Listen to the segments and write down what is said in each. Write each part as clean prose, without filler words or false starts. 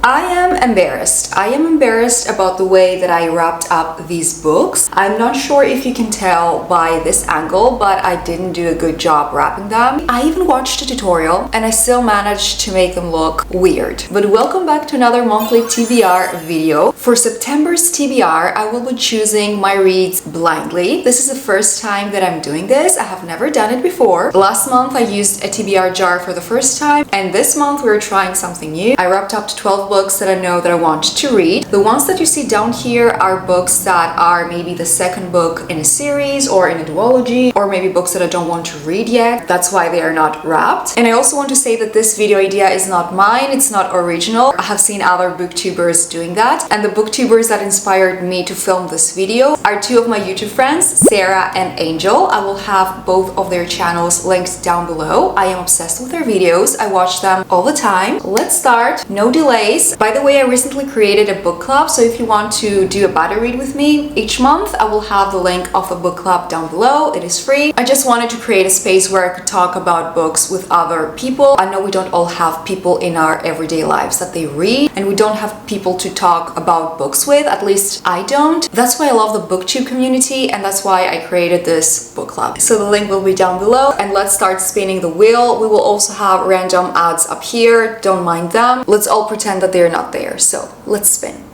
I am embarrassed. I am embarrassed about the way that I wrapped up these books. I'm not sure if you can tell by this angle, but I didn't do a good job wrapping them. I even watched a tutorial and I still managed to make them look weird. But welcome back to another monthly TBR video. For September's TBR, I will be choosing my reads blindly. This is the first time that I'm doing this. I have never done it before. Last month I used a TBR jar for the first time, and this month we're trying something new. I wrapped up to 12 books that I know that I want to read. The ones that you see down here are books that are maybe the second book in a series or in a duology, or maybe books that I don't want to read yet. That's why they are not wrapped. And I also want to say that this video idea is not mine. It's not original. I have seen other booktubers doing that, and the booktubers that inspired me to film this video are two of my YouTube friends, Sarah and Angel. I will have both of their channels linked down below. I am obsessed with their videos. I watch them all the time. Let's start. No delays. By the way, I recently created a book club, so if you want to do a buddy read with me each month, I will have the link of the book club down below. It is free. I just wanted to create a space where I could talk about books with other people. I know we don't all have people in our everyday lives that they read, and we don't have people to talk about books with. At least I don't. That's why I love the booktube community, and that's why I created this book club. So the link will be down below, and let's start spinning the wheel. We will also have random ads up here. Don't mind them. Let's all pretend that they're not there. So let's spin.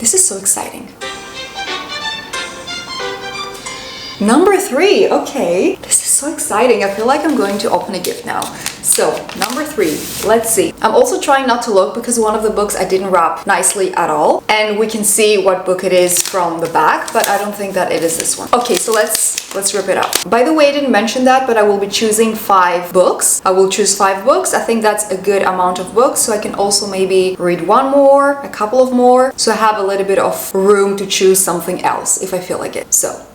This is so exciting. Number 3, okay. This is so exciting. I feel like I'm going to open a gift now. So, number 3, let's see. I'm also trying not to look because one of the books I didn't wrap nicely at all. And we can see what book it is from the back, but I don't think that it is this one. Okay, so let's rip it up. By the way, I didn't mention that, but I will be choosing 5 books. I will choose 5 books. I think that's a good amount of books, so I can also maybe read one more, a couple of more, so I have a little bit of room to choose something else if I feel like it. So,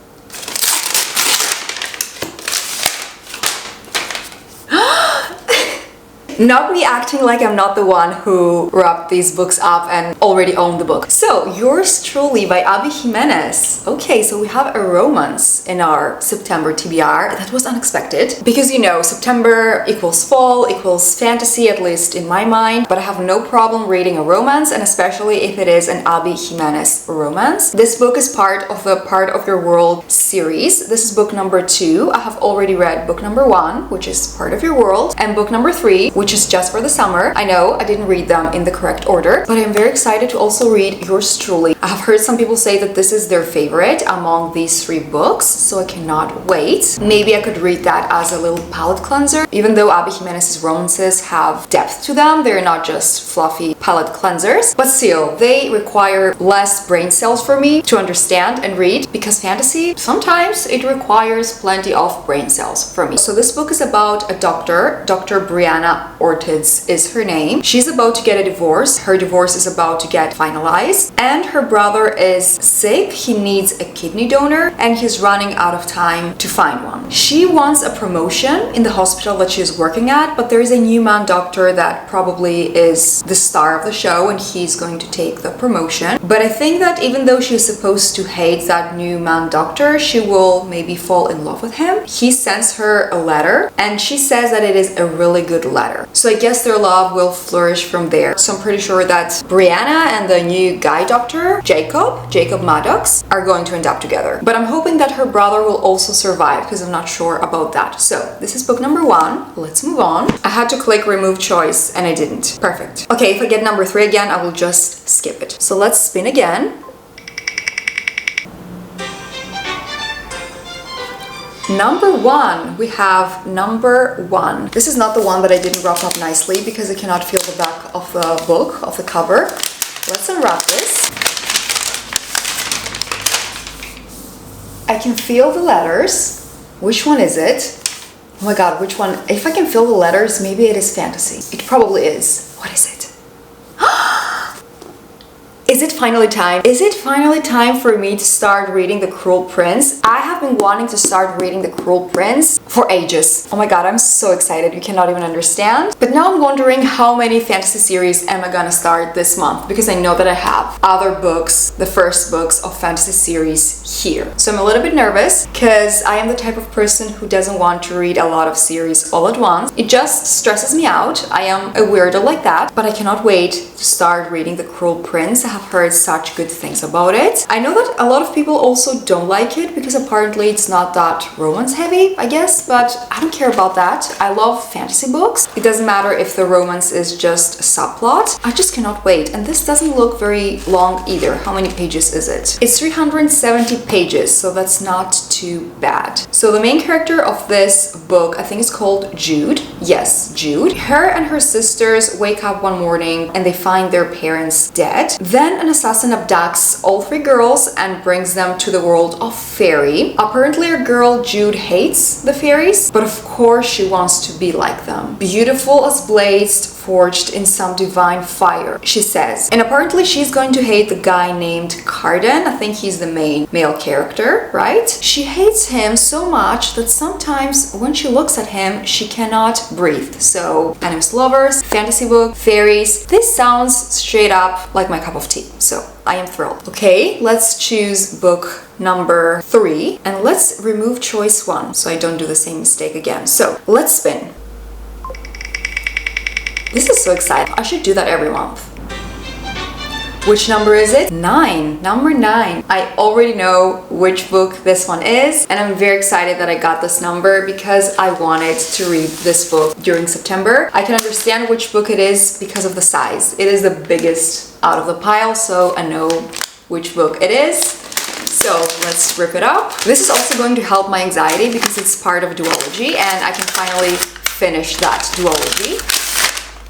not me acting like I'm not the one who wrapped these books up and already owned the book. So, Yours Truly by Abby Jimenez. Okay, so we have a romance in our September TBR. That was unexpected because, you know, September equals fall, equals fantasy, at least in my mind. But I have no problem reading a romance, and especially if it is an Abby Jimenez romance. This book is part of the Part of Your World series. This is book number 2. I have already read book number 1, which is Part of Your World, and book number 3, which is Just for the Summer. I know I didn't read them in the correct order, but I'm very excited to also read Yours Truly. I have heard some people say that this is their favorite among these 3 books, so I cannot wait. Maybe I could read that as a little palate cleanser. Even though Abby Jimenez's romances have depth to them, they're not just fluffy palate cleansers, but still, they require less brain cells for me to understand and read, because fantasy, sometimes it requires plenty of brain cells for me. So this book is about a doctor, Dr. Brianna Ortiz is her name. She's about to get a divorce. Her divorce is about to get finalized, and her brother is sick. He needs a kidney donor, and he's running out of time to find one. She wants a promotion in the hospital that she's working at, but there is a new man doctor that probably is the star of the show, and he's going to take the promotion. But I think that even though she's supposed to hate that new man doctor, she will maybe fall in love with him. He sends her a letter, and she says that it is a really good letter. So I guess their love will flourish from there. So I'm pretty sure that Brianna and the new guy doctor, Jacob Maddox, are going to end up together. But I'm hoping that her brother will also survive, because I'm not sure about that. So this is book number 1. Let's move on. I had to click remove choice and I didn't. Perfect. Okay, if I get number 3 again, I will just skip it. So let's spin again. Number 1, we have number 1. This is not the one that I didn't wrap up nicely because I cannot feel the back of the book, of the cover. Let's unwrap this. I can feel the letters. Which one is it? Oh my god, which one? If I can feel the letters, maybe it is fantasy. It probably is. What is it? Is it finally time? Is it finally time for me to start reading The Cruel Prince? I have been wanting to start reading The Cruel Prince for ages. Oh my god, I'm so excited, you cannot even understand. But now I'm wondering how many fantasy series am I gonna start this month, because I know that I have other books, the first books of fantasy series here. So I'm a little bit nervous because I am the type of person who doesn't want to read a lot of series all at once. It just stresses me out. I am a weirdo like that, but I cannot wait to start reading The Cruel Prince. I have heard such good things about it. I know that a lot of people also don't like it because apparently it's not that romance heavy, I guess, but I don't care about that. I love fantasy books. It doesn't matter if the romance is just a subplot. I just cannot wait. And this doesn't look very long either. How many pages is it? It's 370 pages, so that's not too bad. So the main character of this book, I think it's called Jude. Yes, Jude. Her and her sisters wake up one morning and they find their parents dead. Then an assassin abducts all three girls and brings them to the world of fairy. Apparently our girl Jude hates the fairies, but of course she wants to be like them. Beautiful as blazed, forged in some divine fire, she says. And apparently she's going to hate the guy named Carden. I think he's the main male character, right? She hates him so much that sometimes when she looks at him, she cannot breathe. So, enemies lovers, fantasy book, fairies. This sounds straight up like my cup of tea. So, I am thrilled. Okay, let's choose book number 3 and let's remove choice 1 so I don't do the same mistake again. So, let's spin. This is so exciting. I should do that every month. Which number is it? 9. Number 9. I already know which book this one is, and I'm very excited that I got this number because I wanted to read this book during September. I can understand which book it is because of the size. It is the biggest out of the pile, so I know which book it is. So let's rip it up. This is also going to help my anxiety because it's part of a duology and I can finally finish that duology.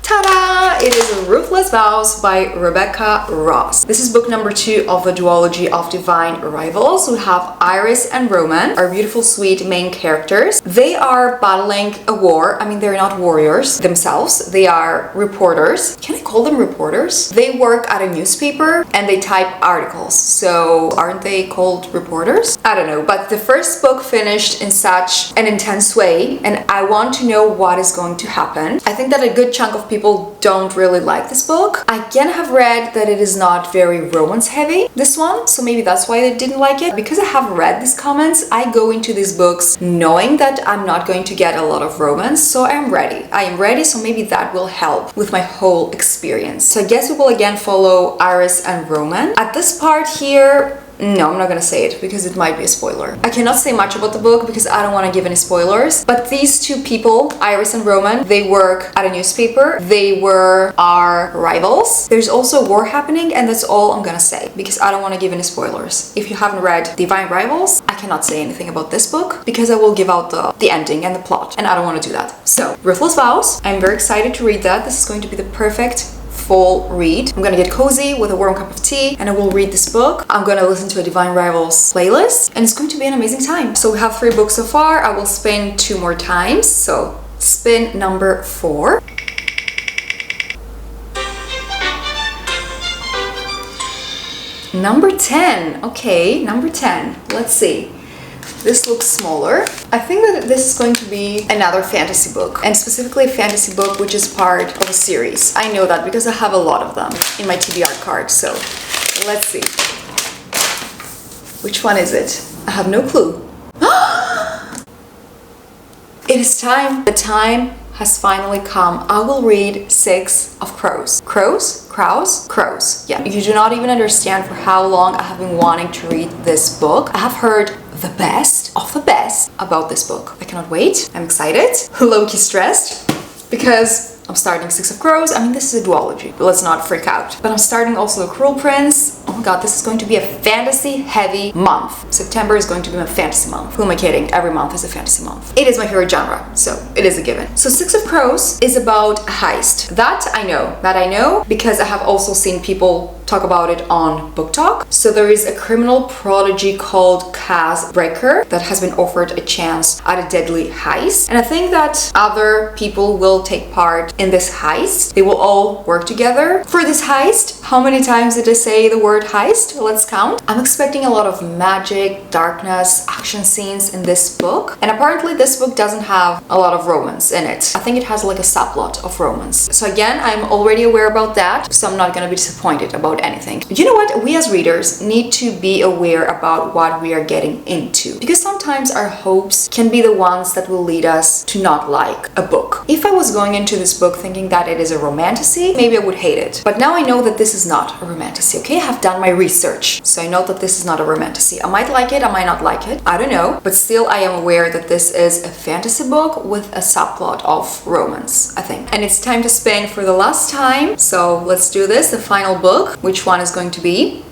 Ta-da! It is Ruthless Vows by Rebecca Ross. This is book number 2 of the duology of Divine Rivals. We have Iris and Roman, our beautiful, sweet main characters. They are battling a war. I mean, they're not warriors themselves. They are reporters. Can I call them reporters? They work at a newspaper and they type articles. So aren't they called reporters? I don't know. But the first book finished in such an intense way and I want to know what is going to happen. I think that a good chunk of people don't really like this book. I again have read that it is not very romance heavy, this one, so maybe that's why they didn't like it. Because I have read these comments, I go into these books knowing that I'm not going to get a lot of romance, so I am ready. I am ready, so maybe that will help with my whole experience. So I guess we will again follow Iris and Roman. At this part here, no, I'm not gonna say it because it might be a spoiler. I cannot say much about the book because I don't want to give any spoilers. But these two people, Iris and Roman, they work at a newspaper. They were our rivals. There's also war happening and that's all I'm gonna say because I don't want to give any spoilers. If you haven't read Divine Rivals, I cannot say anything about this book because I will give out the ending and the plot and I don't want to do that. So, Ruthless Vows. I'm very excited to read that. This is going to be the perfect full read. I'm gonna get cozy with a warm cup of tea and I will read this book. I'm gonna listen to a Divine Rivals playlist and it's going to be an amazing time. So we have 3 books so far. I will spin 2 more times. So spin number 4. Number 10. Okay, number 10. Let's see. This looks smaller. I think that this is going to be another fantasy book, and specifically a fantasy book which is part of a series. I know that because I have a lot of them in my TBR card, so let's see. Which one is it? I have no clue. It is time. The time has finally come. I will read 6 of Crows. Crows? Crows? Crows. Yeah. You do not even understand for how long I have been wanting to read this book. I have heard the best of the best about this book. I cannot wait. I'm excited. Low-key stressed because I'm starting 6 of Crows. I mean, this is a duology, but let's not freak out. But I'm starting also The Cruel Prince. Oh my god, this is going to be a fantasy-heavy month. September is going to be my fantasy month. Who am I kidding? Every month is a fantasy month. It is my favorite genre, so it is a given. So 6 of Crows is about a heist. That I know because I have also seen people talk about it on Book Talk. So there is a criminal prodigy called Kaz Breaker that has been offered a chance at a deadly heist. And I think that other people will take part part in this heist. They will all work together for this heist. How many times did I say the word heist? Let's count. I'm expecting a lot of magic, darkness, action scenes in this book. And apparently this book doesn't have a lot of romance in it. I think it has like a subplot of romance. So again, I'm already aware about that, so I'm not gonna be disappointed about anything. You know what? We as readers need to be aware about what we are getting into, because sometimes our hopes can be the ones that will lead us to not like a book. If I was going into this book thinking that it is a romantasy, maybe I would hate it. But now I know that this is not a romantasy, okay? I have done my research, so I know that this is not a romantasy. I might like it, I might not like it, I don't know, but still I am aware that this is a fantasy book with a subplot of romance, I think. And it's time to spin for the last time, so let's do this, the final book. Which one is going to be?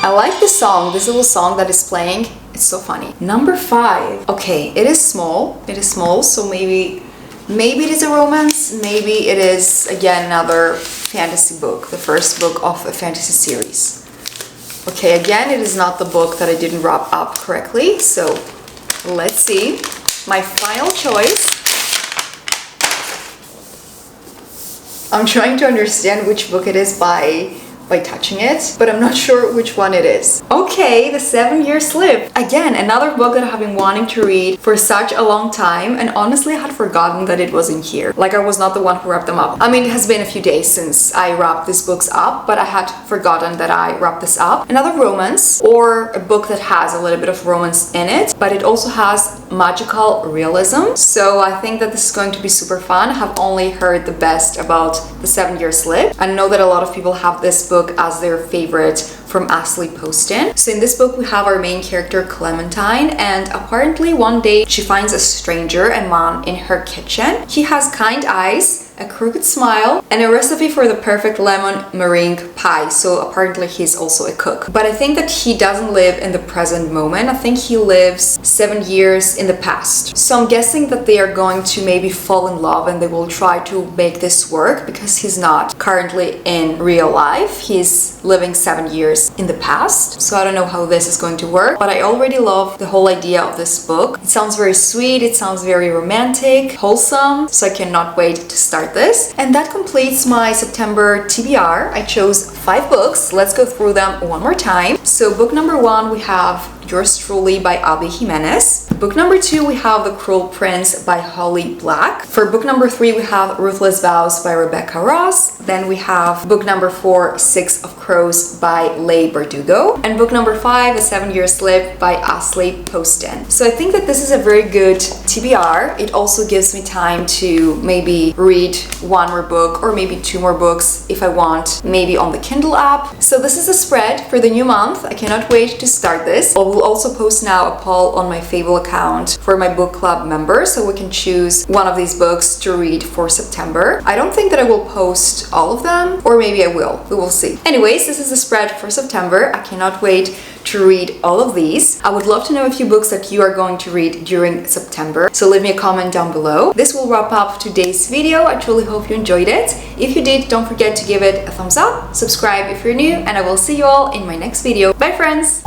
I like this song, this little song that is playing. It's so funny. Number 5. Okay, it is small. It is small, so maybe it is a romance. Maybe it is, again, another fantasy book. The first book of a fantasy series. Okay, again, it is not the book that I didn't wrap up correctly. So, let's see. My final choice. I'm trying to understand which book it is by touching it, but I'm not sure which one it is. Okay, The 7-Year Slip. Again, another book that I have been wanting to read for such a long time, and honestly I had forgotten that it was in here. Like I was not the one who wrapped them up. I mean, it has been a few days since I wrapped these books up, but I had forgotten that I wrapped this up. Another romance, or a book that has a little bit of romance in it, but it also has magical realism. So I think that this is going to be super fun. I have only heard the best about The 7-Year Slip. I know that a lot of people have this book as their favorite from Ashley Poston. So in this book we have our main character Clementine, and apparently one day she finds a stranger, a man, in her kitchen. He has kind eyes, a crooked smile, and a recipe for the perfect lemon meringue pie. So apparently he's also a cook. But I think that he doesn't live in the present moment. I think he lives 7 years in the past. So I'm guessing that they are going to maybe fall in love and they will try to make this work, because he's not currently in real life. He's living 7 years in the past. So I don't know how this is going to work, but I already love the whole idea of this book. It sounds very sweet, it sounds very romantic, wholesome, so I cannot wait to start this. And that completes my September TBR. I chose 5 books. Let's go through them one more time. So book number 1, we have Yours Truly by Abby Jimenez. Book number 2, we have The Cruel Prince by Holly Black. For book number 3, we have Ruthless Vows by Rebecca Ross. Then we have book number 4, Six of Crows by Leigh Bardugo. And book number 5, The 7-Year Slip by Ashley Poston. So I think that this is a very good TBR. It also gives me time to maybe read 1 more book or maybe 2 more books if I want, maybe on the Kindle app. So this is a spread for the new month. I cannot wait to start this. I will also post now a poll on my Fable account for my book club members, so we can choose one of these books to read for September. I don't think that I will post all of them, or maybe I will. We will see. Anyways, this is the spread for September. I cannot wait to read all of these. I would love to know a few books that you are going to read during September, so leave me a comment down below. This will wrap up today's video. I truly hope you enjoyed it. If you did, don't forget to give it a thumbs up, subscribe if you're new, and I will see you all in my next video. Bye friends!